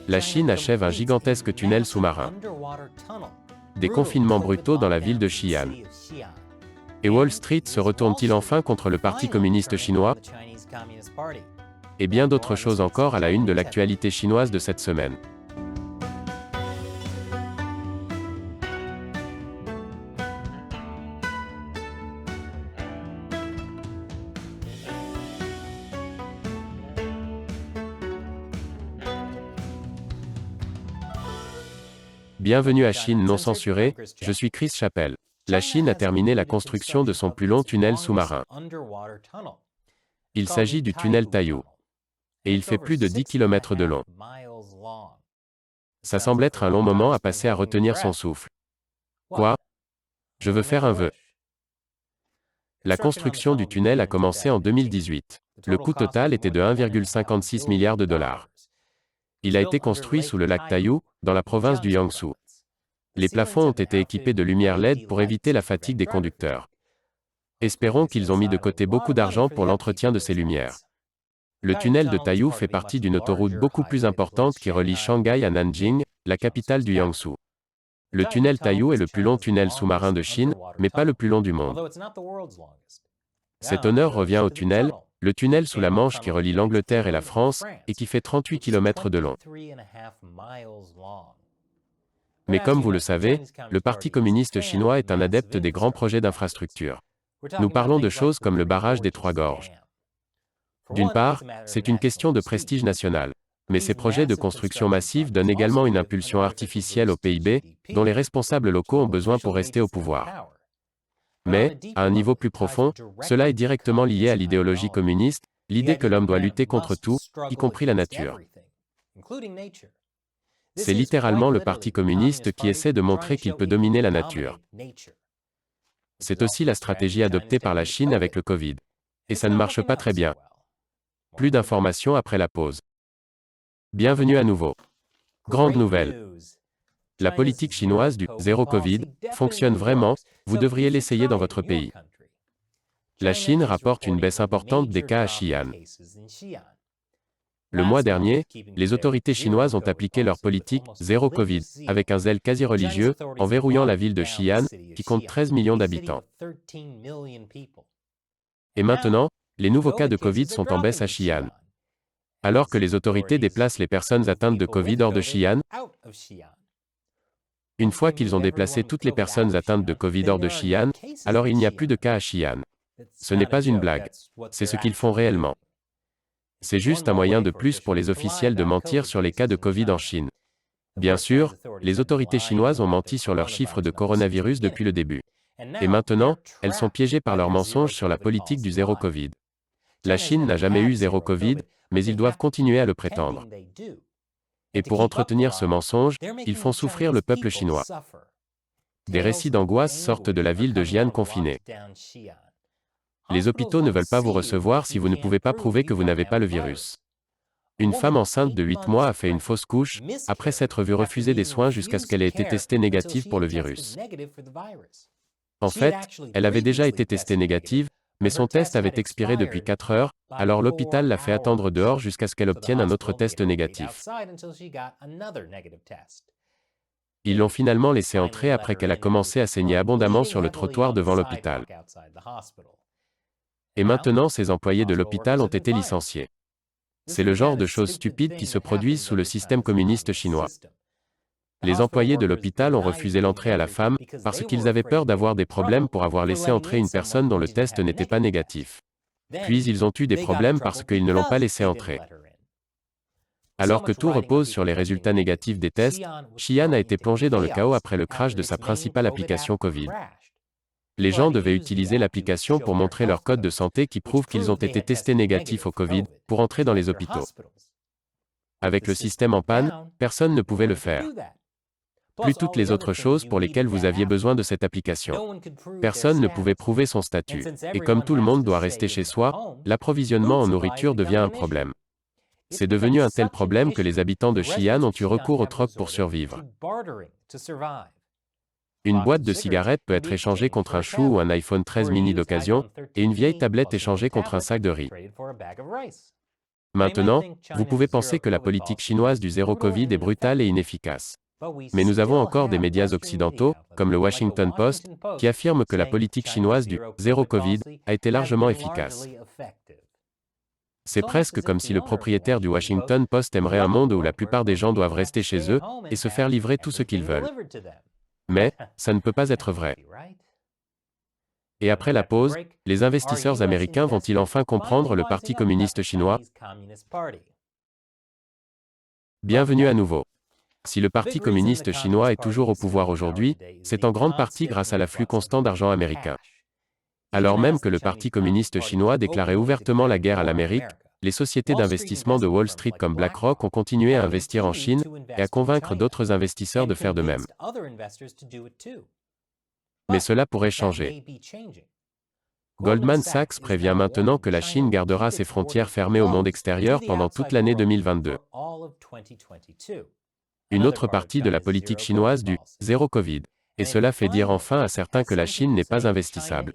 La Chine achève un gigantesque tunnel sous-marin. Des confinements brutaux dans la ville de Xi'an. Et Wall Street se retourne-t-il enfin contre le Parti communiste chinois? Et bien d'autres choses encore à la une de l'actualité chinoise de cette semaine. Bienvenue à Chine non censurée, je suis Chris Chappell. La Chine a terminé la construction de son plus long tunnel sous-marin. Il s'agit du tunnel Taiyou. Et il fait plus de 10 km de long. Ça semble être un long moment à passer à retenir son souffle. Quoi? Je veux faire un vœu. La construction du tunnel a commencé en 2018. Le coût total était de 1,56 milliard de dollars. Il a été construit sous le lac Taiyou, dans la province du Jiangsu. Les plafonds ont été équipés de lumières LED pour éviter la fatigue des conducteurs. Espérons qu'ils ont mis de côté beaucoup d'argent pour l'entretien de ces lumières. Le tunnel de Taiyou fait partie d'une autoroute beaucoup plus importante qui relie Shanghai à Nanjing, la capitale du Jiangsu. Le tunnel Taiyou est le plus long tunnel sous-marin de Chine, mais pas le plus long du monde. Cet honneur revient au tunnel, le tunnel sous la Manche qui relie l'Angleterre et la France, et qui fait 38 km de long. Mais comme vous le savez, le Parti communiste chinois est un adepte des grands projets d'infrastructure. Nous parlons de choses comme le barrage des Trois Gorges. D'une part, c'est une question de prestige national. Mais ces projets de construction massive donnent également une impulsion artificielle au PIB, dont les responsables locaux ont besoin pour rester au pouvoir. Mais, à un niveau plus profond, cela est directement lié à l'idéologie communiste, l'idée que l'homme doit lutter contre tout, y compris la nature. C'est littéralement le Parti communiste qui essaie de montrer qu'il peut dominer la nature. C'est aussi la stratégie adoptée par la Chine avec le Covid. Et ça ne marche pas très bien. Plus d'informations après la pause. Bienvenue à nouveau. Grande nouvelle. La politique chinoise du « zéro Covid » fonctionne vraiment, vous devriez l'essayer dans votre pays. La Chine rapporte une baisse importante des cas à Xi'an. Le mois dernier, les autorités chinoises ont appliqué leur politique « zéro Covid » avec un zèle quasi religieux, en verrouillant la ville de Xi'an, qui compte 13 millions d'habitants. Et maintenant, les nouveaux cas de Covid sont en baisse à Xi'an. Alors que les autorités déplacent les personnes atteintes de Covid hors de Xi'an, une fois qu'ils ont déplacé toutes les personnes atteintes de Covid hors de Xi'an, alors il n'y a plus de cas à Xi'an. Ce n'est pas une blague. C'est ce qu'ils font réellement. C'est juste un moyen de plus pour les officiels de mentir sur les cas de Covid en Chine. Bien sûr, les autorités chinoises ont menti sur leurs chiffres de coronavirus depuis le début. Et maintenant, elles sont piégées par leurs mensonges sur la politique du zéro Covid. La Chine n'a jamais eu zéro Covid, mais ils doivent continuer à le prétendre. Et pour entretenir ce mensonge, ils font souffrir le peuple chinois. Des récits d'angoisse sortent de la ville de Xi'an confinée. Les hôpitaux ne veulent pas vous recevoir si vous ne pouvez pas prouver que vous n'avez pas le virus. Une femme enceinte de 8 mois a fait une fausse couche, après s'être vue refuser des soins jusqu'à ce qu'elle ait été testée négative pour le virus. En fait, elle avait déjà été testée négative, mais son test avait expiré depuis 4 heures, alors l'hôpital l'a fait attendre dehors jusqu'à ce qu'elle obtienne un autre test négatif. Ils l'ont finalement laissée entrer après qu'elle a commencé à saigner abondamment sur le trottoir devant l'hôpital. Et maintenant ses employés de l'hôpital ont été licenciés. C'est le genre de choses stupides qui se produisent sous le système communiste chinois. Les employés de l'hôpital ont refusé l'entrée à la femme, parce qu'ils avaient peur d'avoir des problèmes pour avoir laissé entrer une personne dont le test n'était pas négatif. Puis ils ont eu des problèmes parce qu'ils ne l'ont pas laissé entrer. Alors que tout repose sur les résultats négatifs des tests, Xi'an a été plongé dans le chaos après le crash de sa principale application Covid. Les gens devaient utiliser l'application pour montrer leur code de santé qui prouve qu'ils ont été testés négatifs au Covid, pour entrer dans les hôpitaux. Avec le système en panne, personne ne pouvait le faire. Plus toutes les autres choses pour lesquelles vous aviez besoin de cette application. Personne ne pouvait prouver son statut. Et comme tout le monde doit rester chez soi, l'approvisionnement en nourriture devient un problème. C'est devenu un tel problème que les habitants de Xi'an ont eu recours au troc pour survivre. Une boîte de cigarettes peut être échangée contre un chou ou un iPhone 13 mini d'occasion, et une vieille tablette échangée contre un sac de riz. Maintenant, vous pouvez penser que la politique chinoise du zéro Covid est brutale et inefficace. Mais nous avons encore des médias occidentaux, comme le Washington Post, qui affirment que la politique chinoise du zéro Covid a été largement efficace. C'est presque comme si le propriétaire du Washington Post aimerait un monde où la plupart des gens doivent rester chez eux et se faire livrer tout ce qu'ils veulent. Mais, ça ne peut pas être vrai. Et après la pause, les investisseurs américains vont-ils enfin comprendre le Parti communiste chinois? Bienvenue à nouveau. Si le Parti communiste chinois est toujours au pouvoir aujourd'hui, c'est en grande partie grâce à l'afflux constant d'argent américain. Alors même que le Parti communiste chinois déclarait ouvertement la guerre à l'Amérique, les sociétés d'investissement de Wall Street comme BlackRock ont continué à investir en Chine et à convaincre d'autres investisseurs de faire de même. Mais cela pourrait changer. Goldman Sachs prévient maintenant que la Chine gardera ses frontières fermées au monde extérieur pendant toute l'année 2022. Une autre partie de la politique chinoise du zéro Covid. Et cela fait dire enfin à certains que la Chine n'est pas investissable.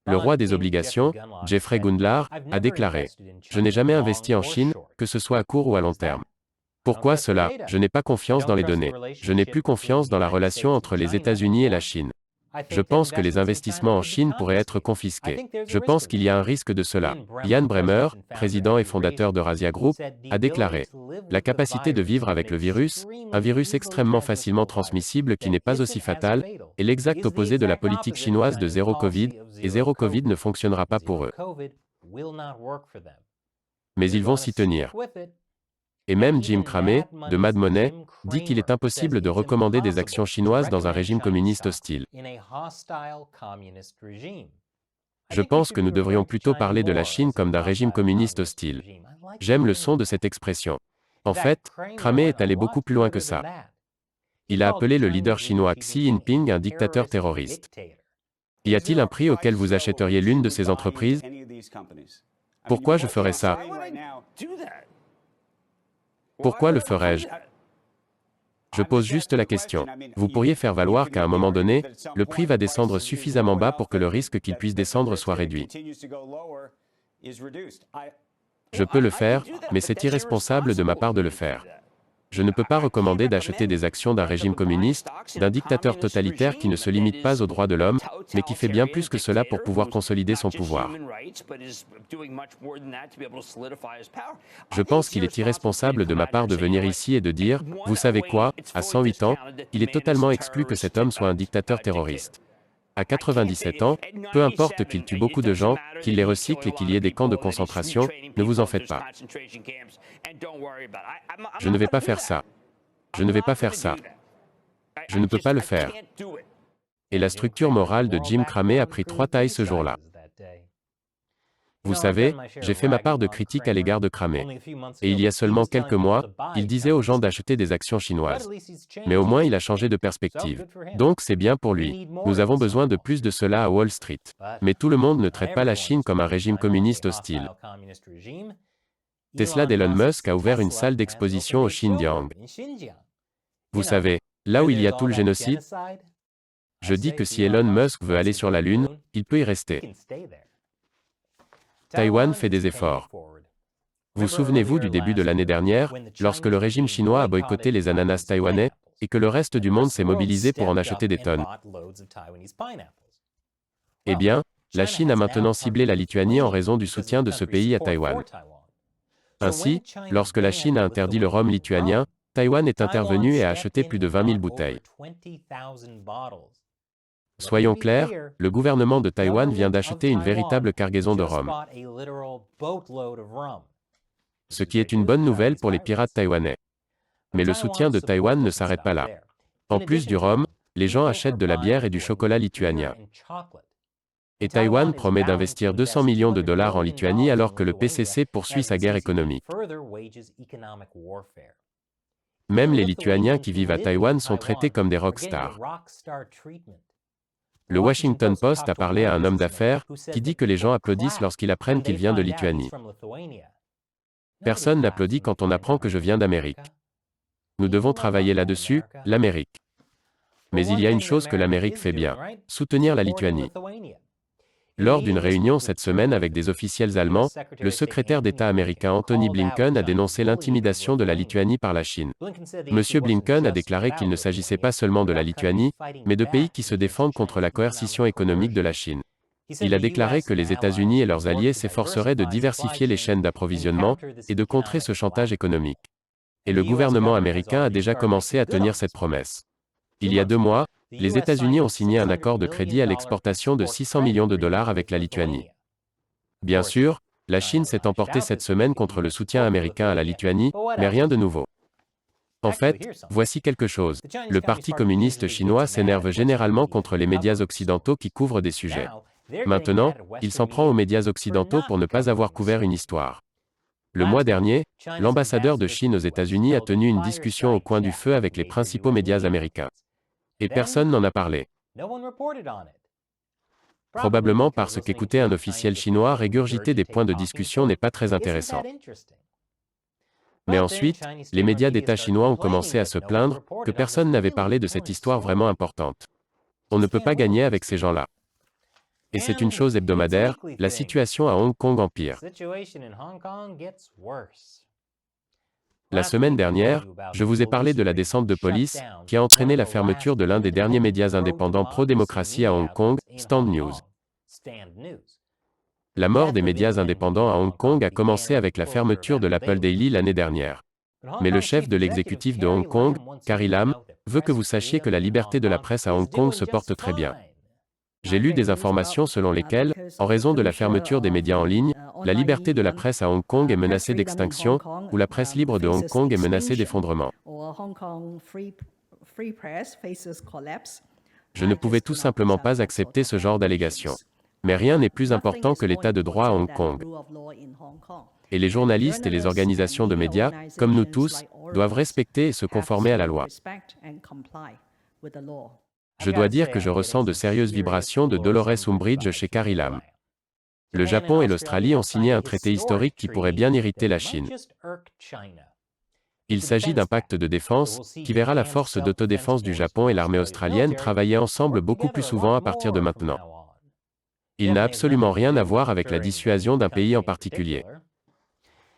Le roi des obligations, Jeffrey Gundlach, a déclaré « Je n'ai jamais investi en Chine, que ce soit à court ou à long terme. Pourquoi cela? Je n'ai pas confiance dans les données. Je n'ai plus confiance dans la relation entre les États-Unis et la Chine. Je pense que les investissements en Chine pourraient être confisqués. Je pense qu'il y a un risque de cela. » Ian Bremmer, président et fondateur d'Eurasia Group, a déclaré « La capacité de vivre avec le virus, un virus extrêmement facilement transmissible qui n'est pas aussi fatal, est l'exact opposé de la politique chinoise de zéro Covid, et zéro Covid ne fonctionnera pas pour eux. Mais ils vont s'y tenir. » Et même Jim Cramey, de Mad Money, dit qu'il est impossible de recommander des actions chinoises dans un régime communiste hostile. Je pense que nous devrions plutôt parler de la Chine comme d'un régime communiste hostile. J'aime le son de cette expression. En fait, Cramey est allé beaucoup plus loin que ça. Il a appelé le leader chinois Xi Jinping un dictateur terroriste. Y a-t-il un prix auquel vous achèteriez l'une de ces entreprises? Pourquoi je ferais ça? Pourquoi le ferais-je? Je pose juste la question. Vous pourriez faire valoir qu'à un moment donné, le prix va descendre suffisamment bas pour que le risque qu'il puisse descendre soit réduit. Je peux le faire, mais c'est irresponsable de ma part de le faire. Je ne peux pas recommander d'acheter des actions d'un régime communiste, d'un dictateur totalitaire qui ne se limite pas aux droits de l'homme, mais qui fait bien plus que cela pour pouvoir consolider son pouvoir. Je pense qu'il est irresponsable de ma part de venir ici et de dire, vous savez quoi, à 108 ans, il est totalement exclu que cet homme soit un dictateur terroriste. À 97 ans, peu importe qu'il tue beaucoup de gens, qu'il les recycle et qu'il y ait des camps de concentration, ne vous en faites pas. Je ne vais pas faire ça. Je ne vais pas faire ça. Je ne peux pas le faire. Et la structure morale de Jim Cramey a pris 3 tailles ce jour-là. Vous savez, j'ai fait ma part de critique à l'égard de Cramey. Et il y a seulement quelques mois, il disait aux gens d'acheter des actions chinoises. Mais au moins il a changé de perspective. Donc c'est bien pour lui. Nous avons besoin de plus de cela à Wall Street. Mais tout le monde ne traite pas la Chine comme un régime communiste hostile. Tesla d'Elon Musk a ouvert une salle d'exposition au Xinjiang. Vous savez, là où il y a tout le génocide, je dis que si Elon Musk veut aller sur la Lune, il peut y rester. Taïwan fait des efforts. Vous souvenez-vous du début de l'année dernière, lorsque le régime chinois a boycotté les ananas taïwanais, et que le reste du monde s'est mobilisé pour en acheter des tonnes? Eh bien, la Chine a maintenant ciblé la Lituanie en raison du soutien de ce pays à Taïwan. Ainsi, lorsque la Chine a interdit le rhum lituanien, Taïwan est intervenu et a acheté plus de 20 000 bouteilles. Soyons clairs, le gouvernement de Taïwan vient d'acheter une véritable cargaison de rhum. Ce qui est une bonne nouvelle pour les pirates taïwanais. Mais le soutien de Taïwan ne s'arrête pas là. En plus du rhum, les gens achètent de la bière et du chocolat lituanien. Et Taïwan promet d'investir 200 millions de dollars en Lituanie alors que le PCC poursuit sa guerre économique. Même les Lituaniens qui vivent à Taïwan sont traités comme des rockstars. Le Washington Post a parlé à un homme d'affaires qui dit que les gens applaudissent lorsqu'ils apprennent qu'il vient de Lituanie. Personne n'applaudit quand on apprend que je viens d'Amérique. Nous devons travailler là-dessus, l'Amérique. Mais il y a une chose que l'Amérique fait bien, soutenir la Lituanie. Lors d'une réunion cette semaine avec des officiels allemands, le secrétaire d'État américain Antony Blinken a dénoncé l'intimidation de la Lituanie par la Chine. M. Blinken a déclaré qu'il ne s'agissait pas seulement de la Lituanie, mais de pays qui se défendent contre la coercition économique de la Chine. Il a déclaré que les États-Unis et leurs alliés s'efforceraient de diversifier les chaînes d'approvisionnement et de contrer ce chantage économique. Et le gouvernement américain a déjà commencé à tenir cette promesse. Il y a 2 mois, les États-Unis ont signé un accord de crédit à l'exportation de 600 millions de dollars avec la Lituanie. Bien sûr, la Chine s'est emportée cette semaine contre le soutien américain à la Lituanie, mais rien de nouveau. En fait, voici quelque chose. Le Parti communiste chinois s'énerve généralement contre les médias occidentaux qui couvrent des sujets. Maintenant, il s'en prend aux médias occidentaux pour ne pas avoir couvert une histoire. Le mois dernier, l'ambassadeur de Chine aux États-Unis a tenu une discussion au coin du feu avec les principaux médias américains. Et personne n'en a parlé. Probablement parce qu'écouter un officiel chinois régurgiter des points de discussion n'est pas très intéressant. Mais ensuite, les médias d'État chinois ont commencé à se plaindre que personne n'avait parlé de cette histoire vraiment importante. On ne peut pas gagner avec ces gens-là. Et c'est une chose hebdomadaire, la situation à Hong Kong empire. La semaine dernière, je vous ai parlé de la descente de police, qui a entraîné la fermeture de l'un des derniers médias indépendants pro-démocratie à Hong Kong, Stand News. La mort des médias indépendants à Hong Kong a commencé avec la fermeture de l'Apple Daily l'année dernière. Mais le chef de l'exécutif de Hong Kong, Carrie Lam, veut que vous sachiez que la liberté de la presse à Hong Kong se porte très bien. J'ai lu des informations selon lesquelles, en raison de la fermeture des médias en ligne, la liberté de la presse à Hong Kong est menacée d'extinction, ou la presse libre de Hong Kong est menacée d'effondrement. Je ne pouvais tout simplement pas accepter ce genre d'allégations. Mais rien n'est plus important que l'état de droit à Hong Kong. Et les journalistes et les organisations de médias, comme nous tous, doivent respecter et se conformer à la loi. Je dois dire que je ressens de sérieuses vibrations de Dolores Umbridge chez Carrie Lam. Le Japon et l'Australie ont signé un traité historique qui pourrait bien irriter la Chine. Il s'agit d'un pacte de défense, qui verra la force d'autodéfense du Japon et l'armée australienne travailler ensemble beaucoup plus souvent à partir de maintenant. Il n'a absolument rien à voir avec la dissuasion d'un pays en particulier.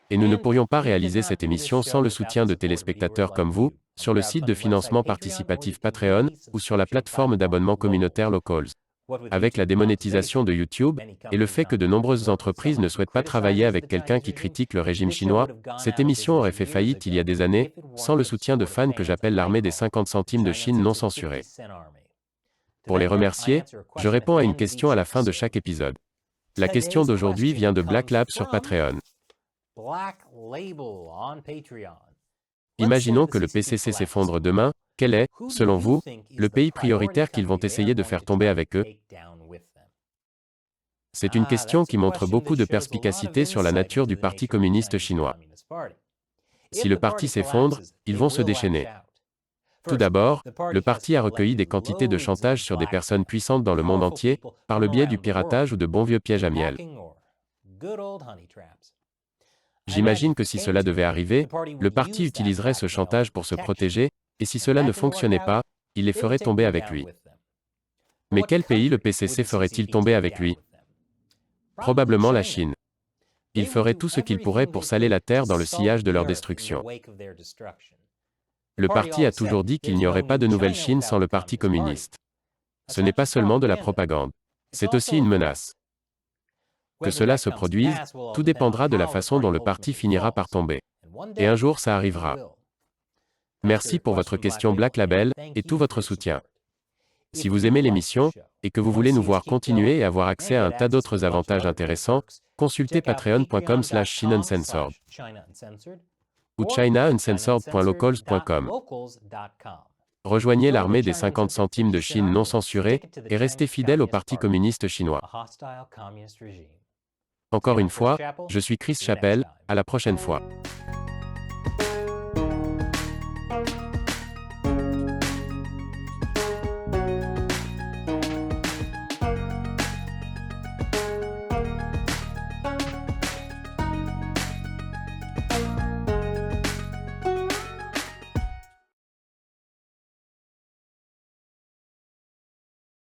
Et nous ne pourrions pas réaliser cette émission sans le soutien de téléspectateurs comme vous, sur le site de financement participatif Patreon, ou sur la plateforme d'abonnement communautaire Locals. Avec la démonétisation de YouTube, et le fait que de nombreuses entreprises ne souhaitent pas travailler avec quelqu'un qui critique le régime chinois, cette émission aurait fait faillite il y a des années, sans le soutien de fans que j'appelle l'armée des 50 centimes de Chine non censurée. Pour les remercier, je réponds à une question à la fin de chaque épisode. La question d'aujourd'hui vient de Black Lab sur Patreon. Imaginons que le PCC s'effondre demain, quel est, selon vous, le pays prioritaire qu'ils vont essayer de faire tomber avec eux? C'est une question qui montre beaucoup de perspicacité sur la nature du Parti communiste chinois. Si le parti s'effondre, ils vont se déchaîner. Tout d'abord, le parti a recueilli des quantités de chantage sur des personnes puissantes dans le monde entier, par le biais du piratage ou de bons vieux pièges à miel. J'imagine que si cela devait arriver, le parti utiliserait ce chantage pour se protéger, et si cela ne fonctionnait pas, il les ferait tomber avec lui. Mais quel pays le PCC ferait-il tomber avec lui? Probablement la Chine. Il ferait tout ce qu'il pourrait pour saler la terre dans le sillage de leur destruction. Le parti a toujours dit qu'il n'y aurait pas de nouvelle Chine sans le Parti communiste. Ce n'est pas seulement de la propagande. C'est aussi une menace. Que cela se produise, tout dépendra de la façon dont le parti finira par tomber. Et un jour ça arrivera. Merci pour votre question Black Label, et tout votre soutien. Si vous aimez l'émission, et que vous voulez nous voir continuer et avoir accès à un tas d'autres avantages intéressants, consultez patreon.com/ChinaUncensored ou ChinaUncensored.locals.com. Rejoignez l'armée des 50 centimes de Chine non censurée, et restez fidèle au Parti communiste chinois. Encore une fois, je suis Chris Chappell, à la prochaine fois.